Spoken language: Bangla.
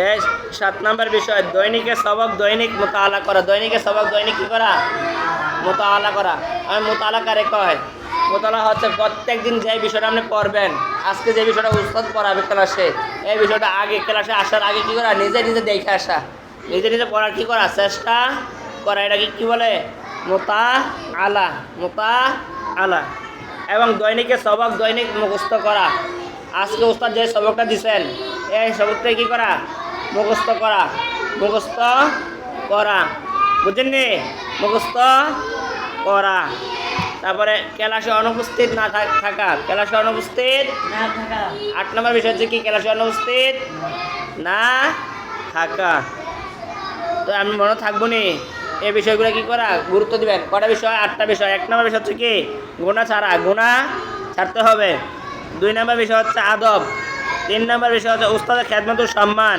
এই 7 নম্বর বিষয় দৈনিকের সবক দৈনিক মোতালা করা। দৈনিকের সবক দৈনিক কি করা? মোতালা করা। আমি মোতালা কারে কয়? মোতালা হচ্ছে প্রত্যেক দিন যে বিষয়টা আপনি পড়বেন, আজকে যে বিষয়টা উস্তাদ পড়াবে ক্লাসে, এই বিষয়টা আগে ক্লাসে আসার আগে কি করা? নিজে নিজে দেখে আসা, নিজে নিজে পড়ার কি করা? চেষ্টা করা। এটাকে কি বলে? মোতা আলা। মোতা আলা। এবং দৈনিকের সবক দৈনিক মুখস্থ করা। আজকে উস্তাদ যে সবকটা দিচ্ছেন, এই সবকটাই কি করা? মুখস্থ করা। মুখস্থ করা, বুঝেননি? মুখস্থ করা। তারপরে ক্লাসে অনুপস্থিত না থাকা। ক্লাসে অনুপস্থিত না থাকা। 8 নম্বর বিষয় হচ্ছে কি? ক্লাসে অনুপস্থিত না থাকা। তো আমি মনে থাকবো নি এই বিষয়গুলো কি করা? গুরুত্ব দিবেন। কটা বিষয়? 8টা বিষয়। 1 নম্বর বিষয় হচ্ছে কি? গুণা ছাড়া। গুণা ছাড়তে হবে। 2 নম্বর বিষয় হচ্ছে আদব। 3 নম্বর বিষয় হচ্ছে উস্তাদের খেদমত ও সম্মান।